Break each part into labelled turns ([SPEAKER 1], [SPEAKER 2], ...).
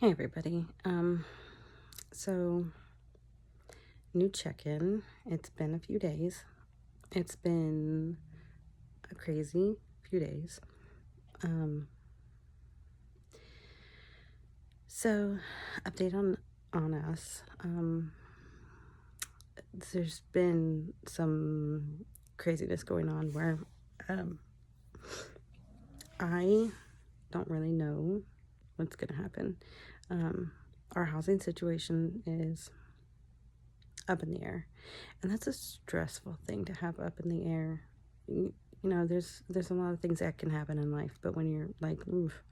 [SPEAKER 1] Hey everybody. So new check-in. It's been a few days. It's been a crazy few days. Um, so update on us. There's been some craziness going on where I don't really know what's gonna happen. Our housing situation is up in the air, and that's a stressful thing to have up in the air. There's a lot of things that can happen in life, but when you're like, oof,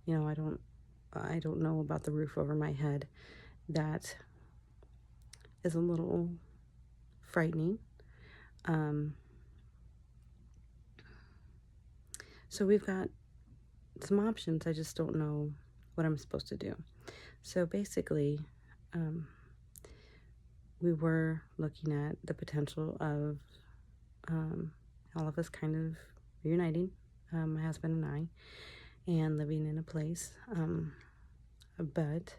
[SPEAKER 1] I don't know about the roof over my head, that is a little frightening. So we've got some options. I just don't know what I'm supposed to do. So basically, we were looking at the potential of all of us kind of reuniting, my husband and I, and living in a place. But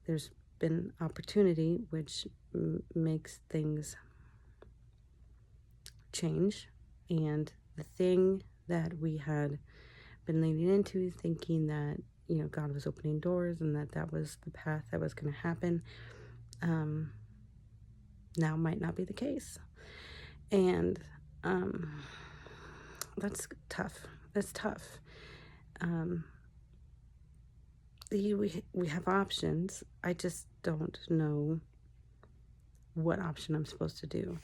[SPEAKER 1] there's been opportunity which makes things change. And the thing that we had been leaning into, thinking that, God was opening doors and that was the path that was going to happen, now might not be the case. And that's tough. That's tough. We have options. I just don't know what option I'm supposed to do.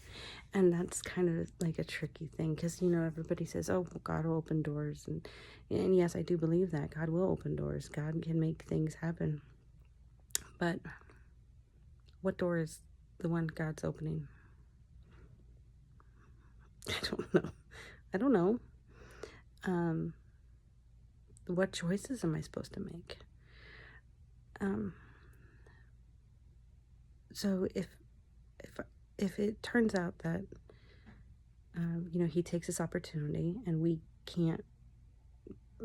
[SPEAKER 1] And that's kind of like a tricky thing because, everybody says, oh, God will open doors. And yes, I do believe that. God will open doors. God can make things happen. But what door is the one God's opening? I don't know. I don't know. What choices am I supposed to make? So if it turns out that he takes this opportunity and we can't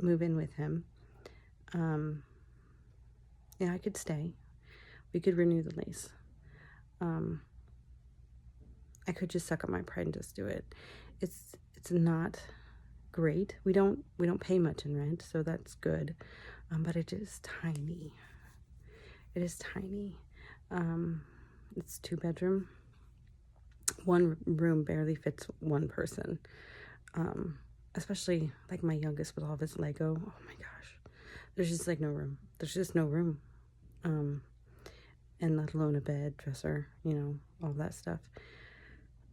[SPEAKER 1] move in with him, I could stay. We could renew the lease. I could just suck up my pride and just do it. It's not great. We don't pay much in rent, so that's good. But it is tiny. It is tiny. It's 2-bedroom. One room barely fits one person. Especially like my youngest with all of his Lego. Oh my gosh. There's just like no room. There's just no room. And let alone a bed, dresser, all that stuff.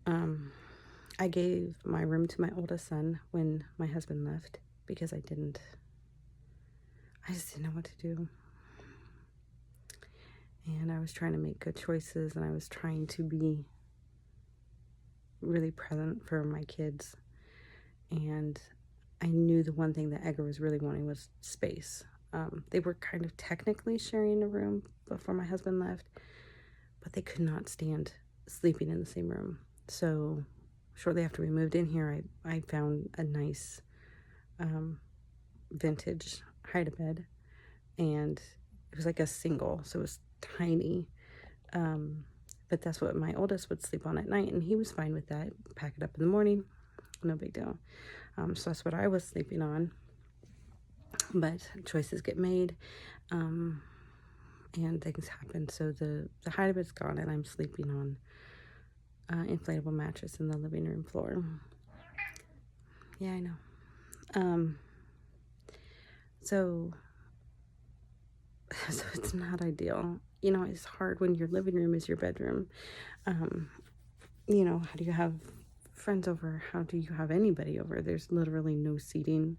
[SPEAKER 1] I gave my room to my oldest son when my husband left because I just didn't know what to do. And I was trying to make good choices, and I was trying to be really present for my kids. And I knew the one thing that Edgar was really wanting was space. They were kind of technically sharing a room before my husband left, but they could not stand sleeping in the same room. So shortly after we moved in here, I found a nice vintage hide-a-bed, and it was like a single, so it was tiny. But that's what my oldest would sleep on at night, and he was fine with that. Pack it up in the morning, no big deal. So that's what I was sleeping on. But choices get made, and things happen. So the hide-a-bed's gone, and I'm sleeping on inflatable mattress in the living room floor. Yeah, I know. So it's not ideal. It's hard when your living room is your bedroom. How do you have friends over? How do you have anybody over? There's literally no seating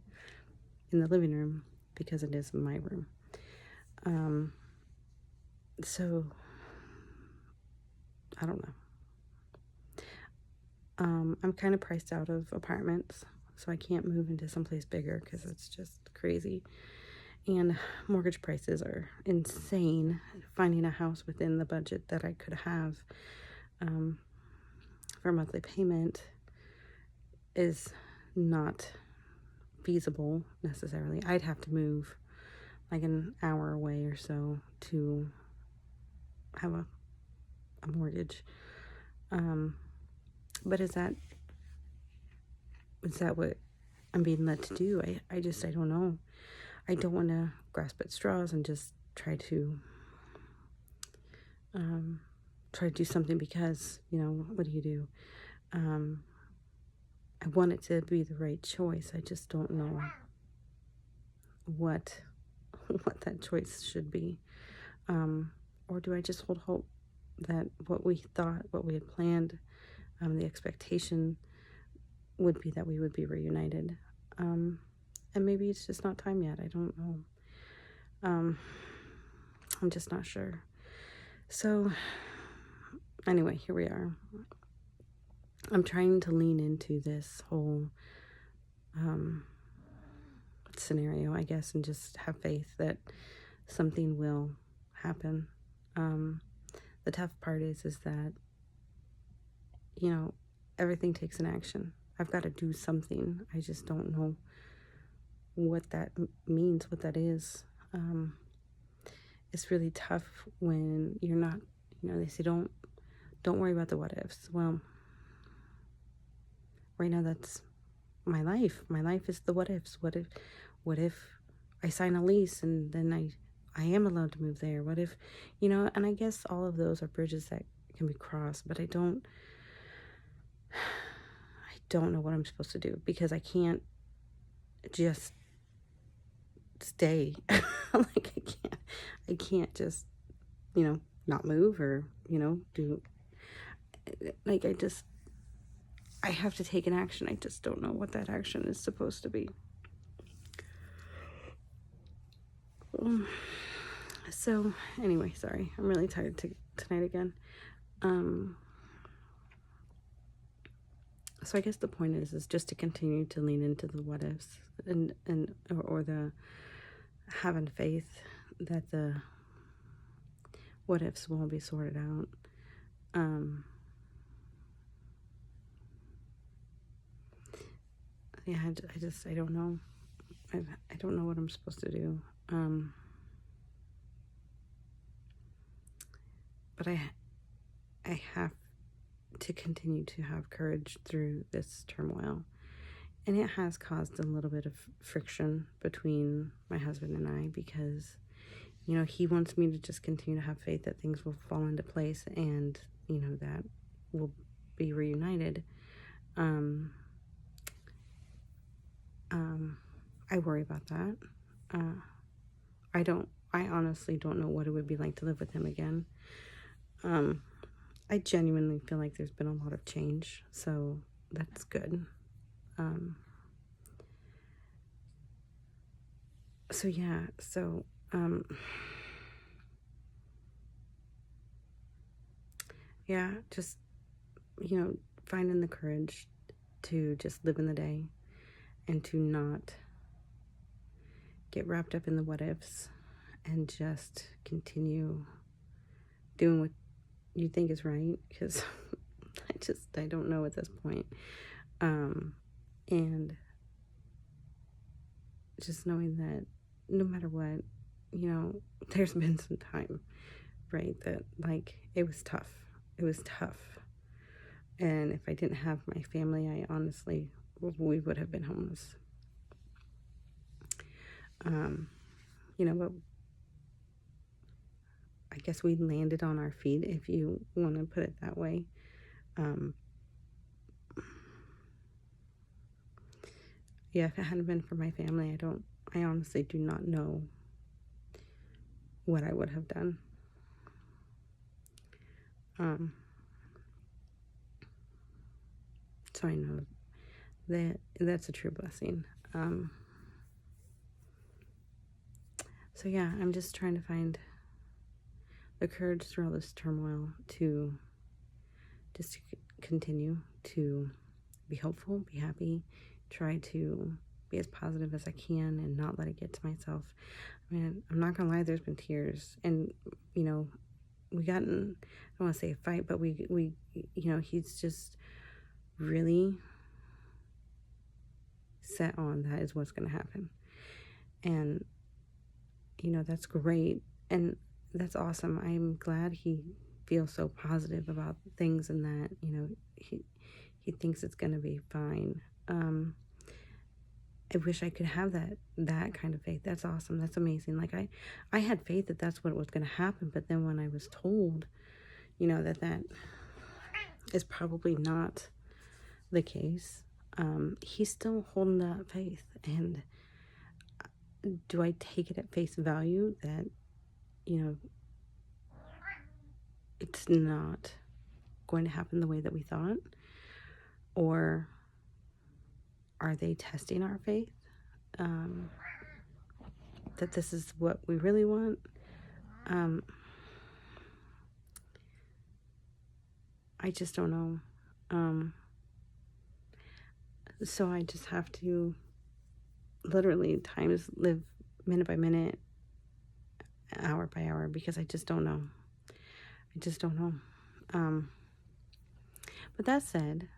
[SPEAKER 1] in the living room because it is my room. So I don't know. I'm kind of priced out of apartments, so I can't move into someplace bigger because it's just crazy. And mortgage prices are insane. Finding a house within the budget that I could have for monthly payment is not feasible necessarily. I'd have to move like an hour away or so to have a mortgage. But is that what I'm being led to do? I don't know. I don't want to grasp at straws and just try to do something because, what do you do? I want it to be the right choice. I just don't know what that choice should be. Or do I just hold hope that what we thought, what we had planned, the expectation would be that we would be reunited. And maybe it's just not time yet. I don't know. I'm just not sure. So anyway, here we are. I'm trying to lean into this whole scenario, I guess, and just have faith that something will happen. The tough part is that, everything takes an action. I've got to do something. I just don't know what that means, what that is. It's really tough when you're not, they say don't worry about the what ifs. Well, right now that's my life. My life is the what ifs. What if I sign a lease and then I am allowed to move there? What if, and I guess all of those are bridges that can be crossed, but I don't know what I'm supposed to do because I can't just stay. Like I can't just, not move or, do, like I have to take an action. I just don't know what that action is supposed to be. So anyway, sorry, I'm really tired tonight again. So I guess the point is just to continue to lean into the what ifs and or the having faith that the what ifs will be sorted out. Yeah, I don't know. I don't know what I'm supposed to do. But I have to continue to have courage through this turmoil. And it has caused a little bit of friction between my husband and I because, he wants me to just continue to have faith that things will fall into place and, that we'll be reunited. I worry about that. I honestly don't know what it would be like to live with him again. I genuinely feel like there's been a lot of change, so that's good. Just, finding the courage to just live in the day and to not get wrapped up in the what ifs and just continue doing what you think is right because I don't know at this point. And just knowing that no matter what, there's been some time, right, that like it was tough. And if I didn't have my family, I honestly, we would have been homeless. But I guess we landed on our feet, if you want to put it that way. If it hadn't been for my family, I honestly do not know what I would have done. So I know that that's a true blessing. So yeah, I'm just trying to find the courage through all this turmoil to just continue to be hopeful, be happy, try to be as positive as I can and not let it get to myself. I mean, I'm not gonna lie, there's been tears and, we got in, I don't want to say a fight, but we he's just really set on that is what's going to happen. And that's great. And that's awesome. I'm glad he feels so positive about things and that, he thinks it's going to be fine. I wish I could have that kind of faith. That's awesome. That's amazing. Like I had faith that that's what was going to happen, but then when I was told, that is probably not the case, he's still holding that faith. And do I take it at face value that, it's not going to happen the way that we thought? Or are they testing our faith? That this is what we really want? I just don't know. So I just have to literally live minute by minute, hour by hour, because I just don't know. I just don't know. But that said,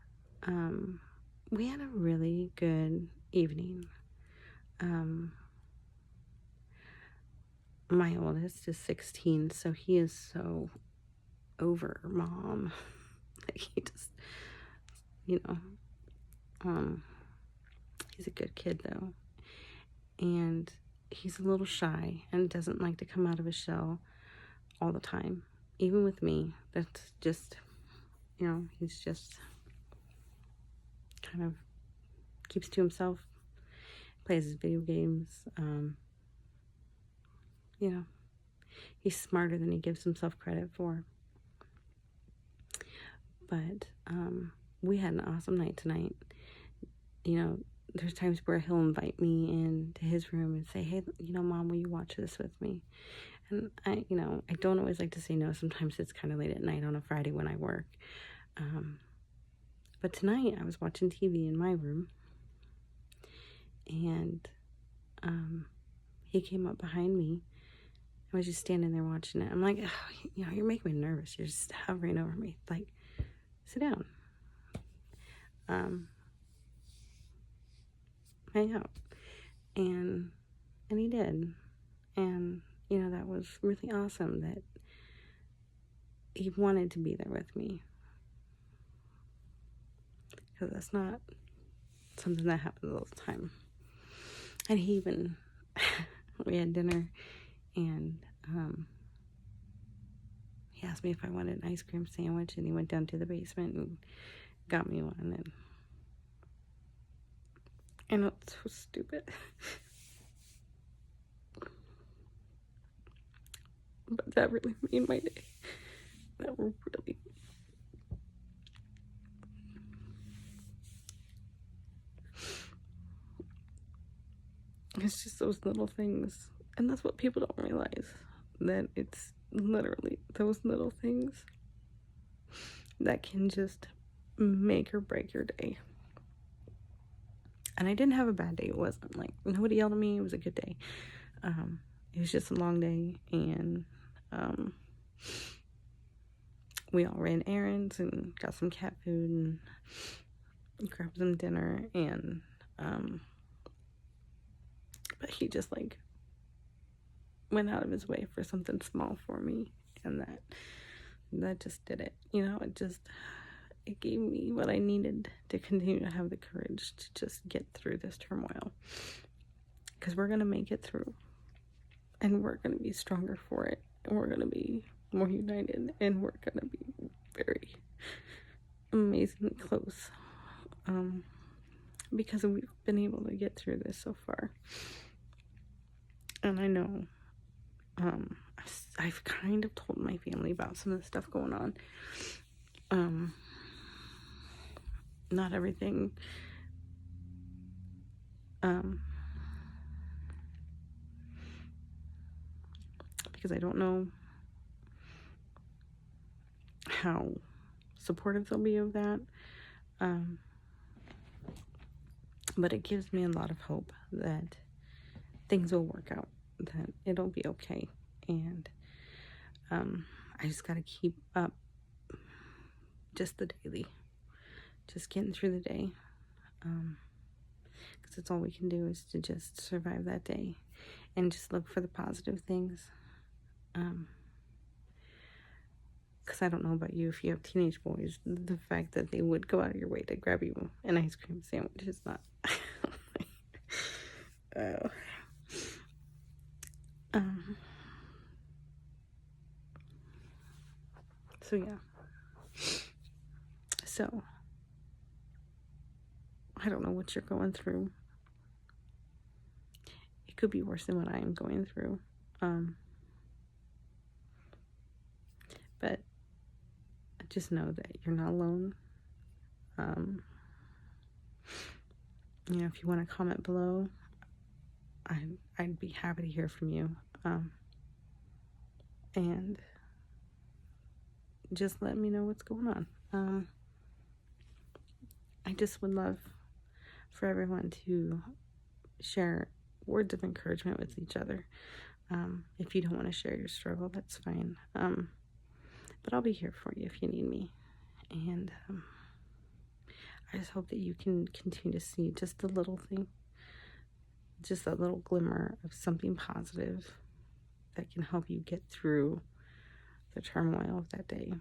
[SPEAKER 1] we had a really good evening. My oldest is 16, so he is so over mom. Like he just, he's a good kid though. And he's a little shy and doesn't like to come out of his shell all the time. Even with me, that's just, he's just kind of keeps to himself, plays his video games. He's smarter than he gives himself credit for. But we had an awesome night tonight. There's times where he'll invite me into his room and say, hey, Mom, will you watch this with me? And I don't always like to say no. Sometimes it's kind of late at night on a Friday when I work. But tonight I was watching TV in my room, and he came up behind me. I was just standing there watching it. I'm like, oh, you're making me nervous. You're just hovering over me. Like, sit down. Hang out. And he did. And, that was really awesome that he wanted to be there with me. Because that's not something that happens all the time. And he even, we had dinner, and he asked me if I wanted an ice cream sandwich, and he went down to the basement and got me one. And it's so stupid. But that really made my day. That really. It's just those little things. And that's what people don't realize. That it's literally those little things that can just make or break your day. And I didn't have a bad day. It wasn't like nobody yelled at me. It was a good day. It was just a long day, and we all ran errands and got some cat food and grabbed some dinner, and but he just like went out of his way for something small for me, and that just did it. It gave me what I needed to continue to have the courage to just get through this turmoil, because we're gonna make it through, and we're gonna be stronger for it, and we're gonna be more united, and we're gonna be very amazingly close, because we've been able to get through this so far. And I know I've kind of told my family about some of the stuff going on. Not everything because I don't know how supportive they'll be of that, but it gives me a lot of hope that things will work out, that it'll be okay. And I just got to keep up just the daily, just getting through the day, because it's all we can do is to just survive that day. and just look for the positive things. Because I don't know about you, if you have teenage boys, the fact that they would go out of your way to grab you an ice cream sandwich is not. Oh. So yeah. So I don't know what you're going through. It could be worse than what I am going through. But just know that you're not alone. If you want to comment below, I'd be happy to hear from you. And just let me know what's going on. I just would love for everyone to share words of encouragement with each other. If you don't want to share your struggle, that's fine. But I'll be here for you if you need me. And I just hope that you can continue to see just a little thing, just a little glimmer of something positive that can help you get through the turmoil of that day.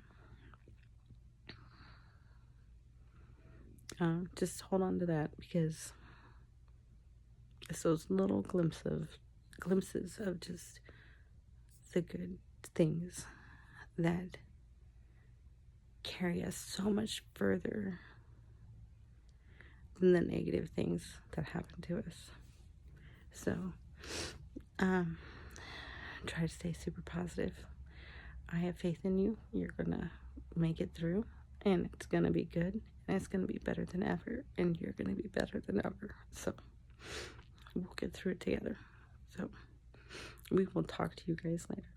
[SPEAKER 1] Just hold on to that, because it's those little glimpses of just the good things that carry us so much further than the negative things that happen to us. So, try to stay super positive. I have faith in you. You're gonna make it through, and it's gonna be good, and it's gonna be better than ever, and you're gonna be better than ever. So we'll get through it together. So we will talk to you guys later.